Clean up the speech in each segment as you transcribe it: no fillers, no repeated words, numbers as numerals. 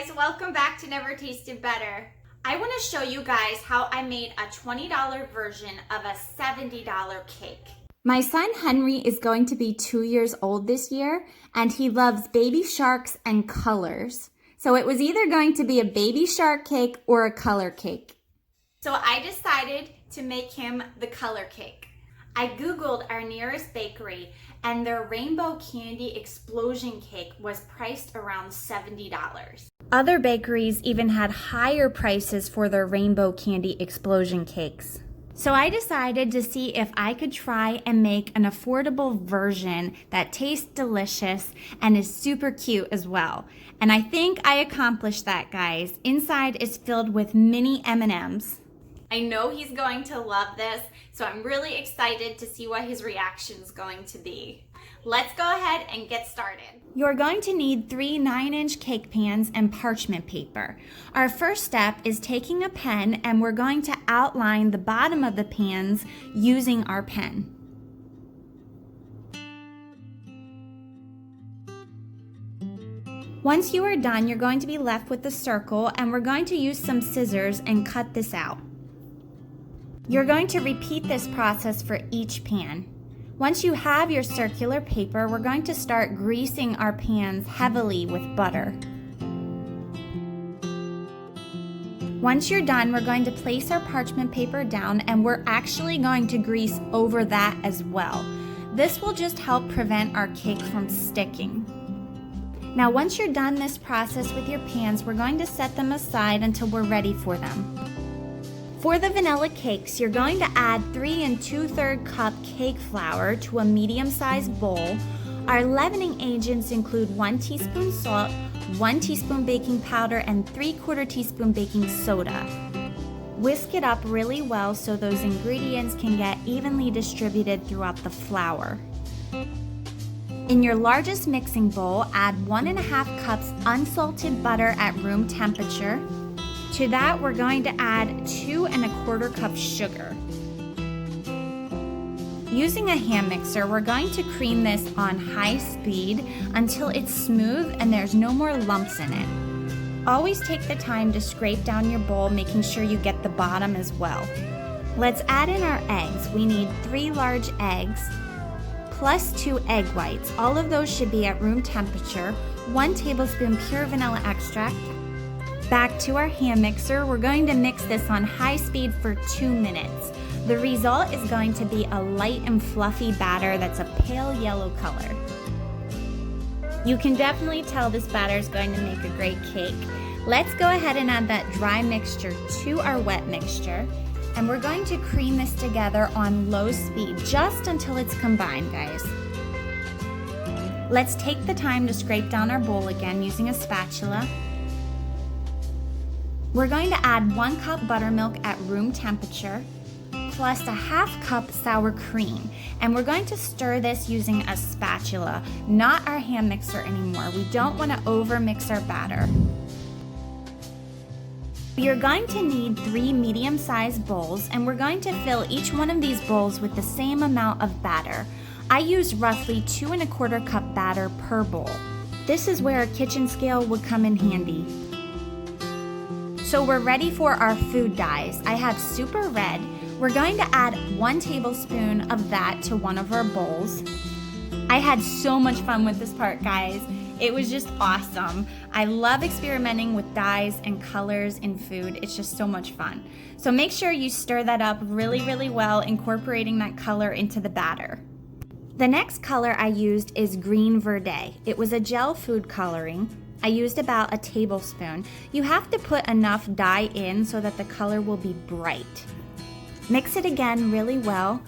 guys, welcome back to Never Tasted Better. I want to show you guys how I made a $20 version of a $70 cake. My son Henry is going to be 2 years old this year, and he loves baby sharks and colors. So it was either going to be a baby shark cake or a color cake. So I decided to make him the color cake. I Googled our nearest bakery, and their rainbow candy explosion cake was priced around $70. Other bakeries even had higher prices for their rainbow candy explosion cakes. So I decided to see if I could try and make an affordable version that tastes delicious and is super cute as well. And I think I accomplished that, guys. Inside is filled with mini M&Ms. I know he's going to love this, so I'm really excited to see what his reaction is going to be. Let's go ahead and get started. You're going to need 3 9-inch cake pans and parchment paper. Our first step is taking a pen, and we're going to outline the bottom of the pans using our pen. Once you are done, you're going to be left with a circle, and we're going to use some scissors and cut this out. You're going to repeat this process for each pan. Once you have your circular paper, we're going to start greasing our pans heavily with butter. Once you're done, we're going to place our parchment paper down, and we're actually going to grease over that as well. This will just help prevent our cake from sticking. Now, once you're done this process with your pans, we're going to set them aside until we're ready for them. For the vanilla cakes, you're going to add 3 2/3 cup cake flour to a medium-sized bowl. Our leavening agents include 1 teaspoon salt, 1 teaspoon baking powder, and 3/4 teaspoon baking soda. Whisk it up really well so those ingredients can get evenly distributed throughout the flour. In your largest mixing bowl, add 1 1/2 cups unsalted butter at room temperature. To that, we're going to add 2 1/4 cups sugar. Using a hand mixer, we're going to cream this on high speed until it's smooth and there's no more lumps in it. Always take the time to scrape down your bowl, making sure you get the bottom as well. Let's add in our eggs. We need 3 large eggs, plus 2 egg whites. All of those should be at room temperature. 1 tablespoon pure vanilla extract. Back to our hand mixer, we're going to mix this on high speed for 2 minutes. The result is going to be a light and fluffy batter that's a pale yellow color. You can definitely tell this batter is going to make a great cake. Let's go ahead and add that dry mixture to our wet mixture, and we're going to cream this together on low speed just until it's combined, guys. Let's take the time to scrape down our bowl again using a spatula. We're going to add 1 cup buttermilk at room temperature, plus a 1/2 cup sour cream. And we're going to stir this using a spatula, not our hand mixer anymore. We don't want to overmix our batter. You're going to need 3 medium-sized bowls, and we're going to fill each one of these bowls with the same amount of batter. I use roughly 2 1/4 cup batter per bowl. This is where a kitchen scale would come in handy. So we're ready for our food dyes. I have Super Red. We're going to add 1 tablespoon of that to one of our bowls. I had so much fun with this part, guys. It was just awesome. I love experimenting with dyes and colors in food. It's just so much fun. So make sure you stir that up really, really well, incorporating that color into the batter. The next color I used is Green Verde. It was a gel food coloring. I used about a tablespoon. You have to put enough dye in so that the color will be bright. Mix it again really well.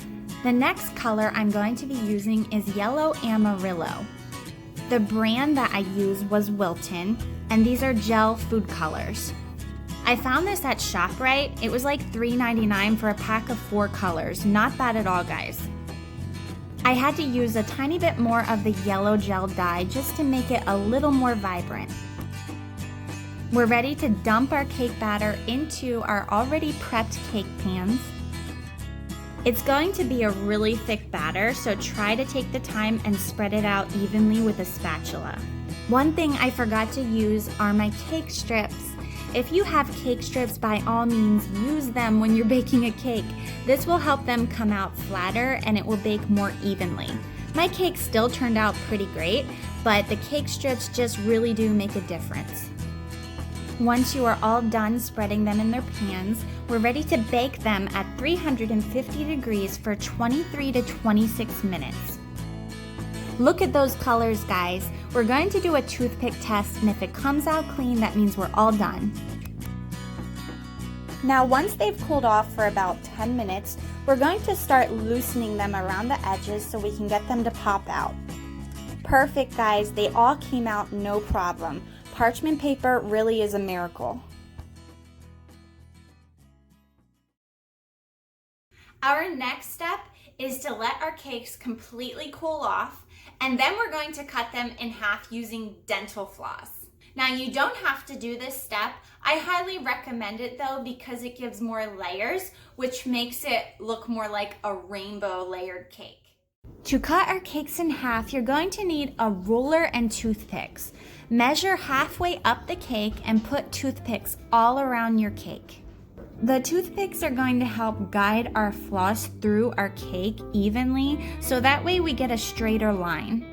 The next color I'm going to be using is Yellow Amarillo. The brand that I used was Wilton, and these are gel food colors. I found this at ShopRite. It was like $3.99 for a pack of 4 colors. Not bad at all, guys. I had to use a tiny bit more of the yellow gel dye just to make it a little more vibrant. We're ready to dump our cake batter into our already prepped cake pans. It's going to be a really thick batter, so try to take the time and spread it out evenly with a spatula. One thing I forgot to use are my cake strips. If you have cake strips, by all means, use them when you're baking a cake. This will help them come out flatter and it will bake more evenly. My cake still turned out pretty great, but the cake strips just really do make a difference. Once you are all done spreading them in their pans, we're ready to bake them at 350 degrees for 23 to 26 minutes. Look at those colors, guys. We're going to do a toothpick test, and if it comes out clean, that means we're all done. Now, once they've cooled off for about 10 minutes, we're going to start loosening them around the edges so we can get them to pop out. Perfect, guys. They all came out no problem. Parchment paper really is a miracle. Our next step is to let our cakes completely cool off, and then we're going to cut them in half using dental floss. Now, you don't have to do this step. I highly recommend it though because it gives more layers, which makes it look more like a rainbow layered cake. To cut our cakes in half, you're going to need a ruler and toothpicks. Measure halfway up the cake and put toothpicks all around your cake. The toothpicks are going to help guide our floss through our cake evenly, so that way we get a straighter line.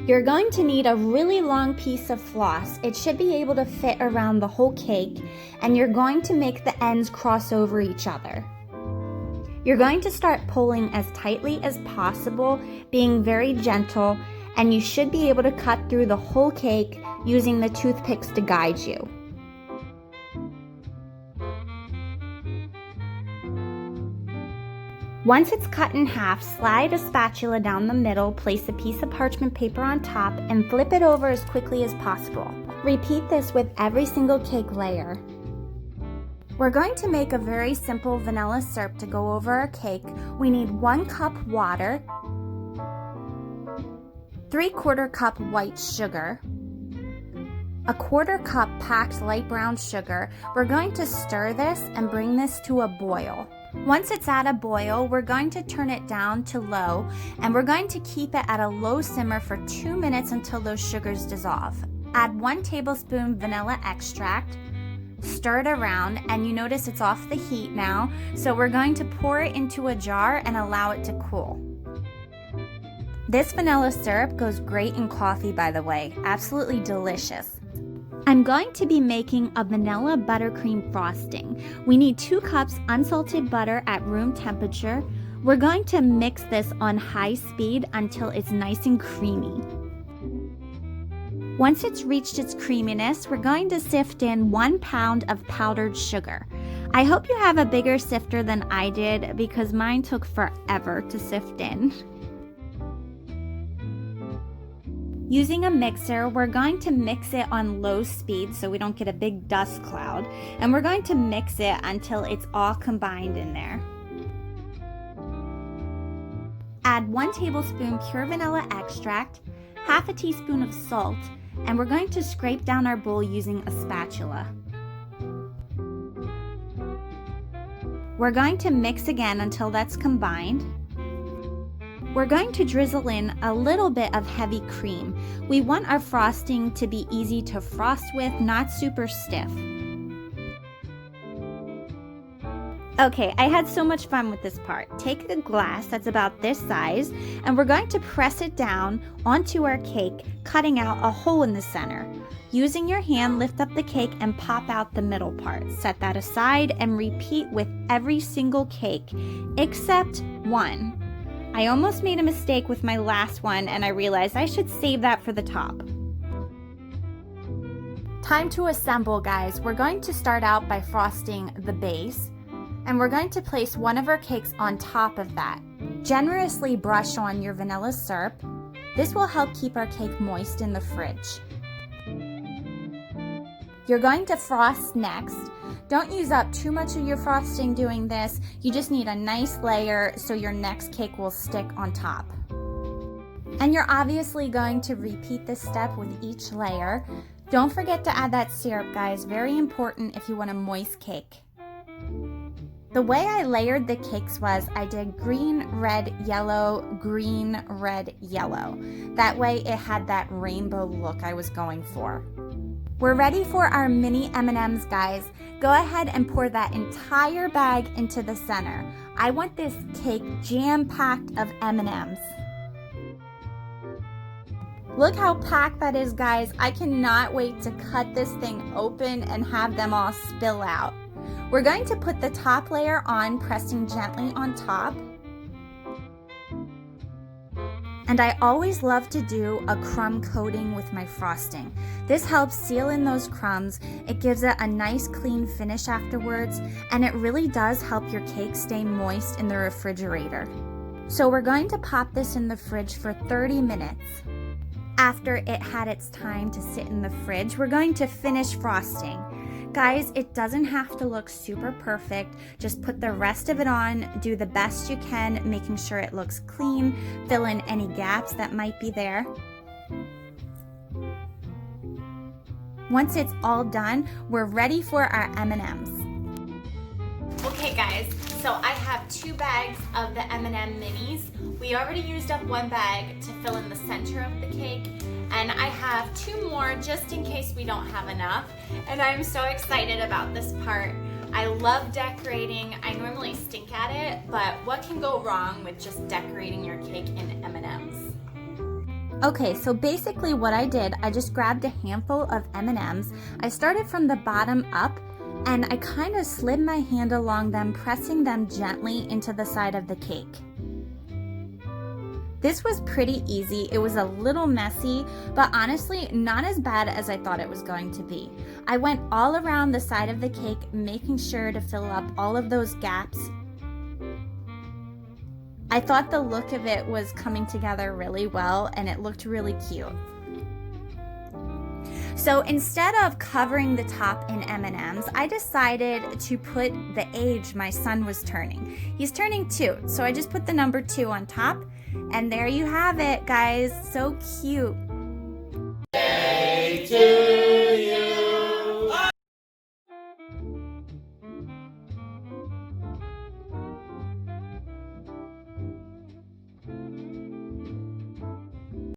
You're going to need a really long piece of floss. It should be able to fit around the whole cake, and you're going to make the ends cross over each other. You're going to start pulling as tightly as possible, being very gentle, and you should be able to cut through the whole cake using the toothpicks to guide you. Once it's cut in half, slide a spatula down the middle, place a piece of parchment paper on top, and flip it over as quickly as possible. Repeat this with every single cake layer. We're going to make a very simple vanilla syrup to go over our cake. We need 1 cup water, 3/4 cup white sugar, 1/4 cup packed light brown sugar. We're going to stir this and bring this to a boil. Once it's at a boil, we're going to turn it down to low, and we're going to keep it at a low simmer for 2 minutes until those sugars dissolve. Add 1 tablespoon vanilla extract, stir it around, and you notice it's off the heat now, so we're going to pour it into a jar and allow it to cool. This vanilla syrup goes great in coffee, by the way. Absolutely delicious. I'm going to be making a vanilla buttercream frosting. We need 2 cups unsalted butter at room temperature. We're going to mix this on high speed until it's nice and creamy. Once it's reached its creaminess, we're going to sift in 1 pound of powdered sugar. I hope you have a bigger sifter than I did because mine took forever to sift in. Using a mixer, we're going to mix it on low speed so we don't get a big dust cloud, and we're going to mix it until it's all combined in there. Add 1 tablespoon pure vanilla extract, half a teaspoon of salt, and we're going to scrape down our bowl using a spatula. We're going to mix again until that's combined. We're going to drizzle in a little bit of heavy cream. We want our frosting to be easy to frost with, not super stiff. Okay, I had so much fun with this part. Take the glass that's about this size, and we're going to press it down onto our cake, cutting out a hole in the center. Using your hand, lift up the cake and pop out the middle part. Set that aside and repeat with every single cake, except one. I almost made a mistake with my last one, and I realized I should save that for the top. Time to assemble, guys. We're going to start out by frosting the base, and we're going to place one of our cakes on top of that. Generously brush on your vanilla syrup. This will help keep our cake moist in the fridge. You're going to frost next. Don't use up too much of your frosting doing this. You just need a nice layer so your next cake will stick on top. And you're obviously going to repeat this step with each layer. Don't forget to add that syrup, guys. Very important if you want a moist cake. The way I layered the cakes was I did green, red, yellow, green, red, yellow. That way it had that rainbow look I was going for. We're ready for our mini M&Ms, guys. Go ahead and pour that entire bag into the center. I want this cake jam-packed of M&Ms. Look how packed that is, guys. I cannot wait to cut this thing open and have them all spill out. We're going to put the top layer on, pressing gently on top. And I always love to do a crumb coating with my frosting. This helps seal in those crumbs, it gives it a nice clean finish afterwards, and it really does help your cake stay moist in the refrigerator. So we're going to pop this in the fridge for 30 minutes. After it had its time to sit in the fridge, we're going to finish frosting. Guys, it doesn't have to look super perfect. Just put the rest of it on, do the best you can, making sure it looks clean, fill in any gaps that might be there. Once it's all done, we're ready for our M&Ms. Okay guys, so I have 2 bags of the M&M minis. We already used up 1 bag to fill in the center of the cake, and I have 2 more just in case we don't have enough. And I'm so excited about this part. I love decorating. I normally stink at it, but what can go wrong with just decorating your cake in M&Ms? Okay, so basically what I did, I just grabbed a handful of M&Ms. I started from the bottom up, and I kind of slid my hand along them, pressing them gently into the side of the cake. This was pretty easy. It was a little messy, but honestly, not as bad as I thought it was going to be. I went all around the side of the cake, making sure to fill up all of those gaps. I thought the look of it was coming together really well, and it looked really cute. So instead of covering the top in M&Ms, I decided to put the age my son was turning. He's turning 2, so I just put the number 2 on top, and there you have it, guys. So cute.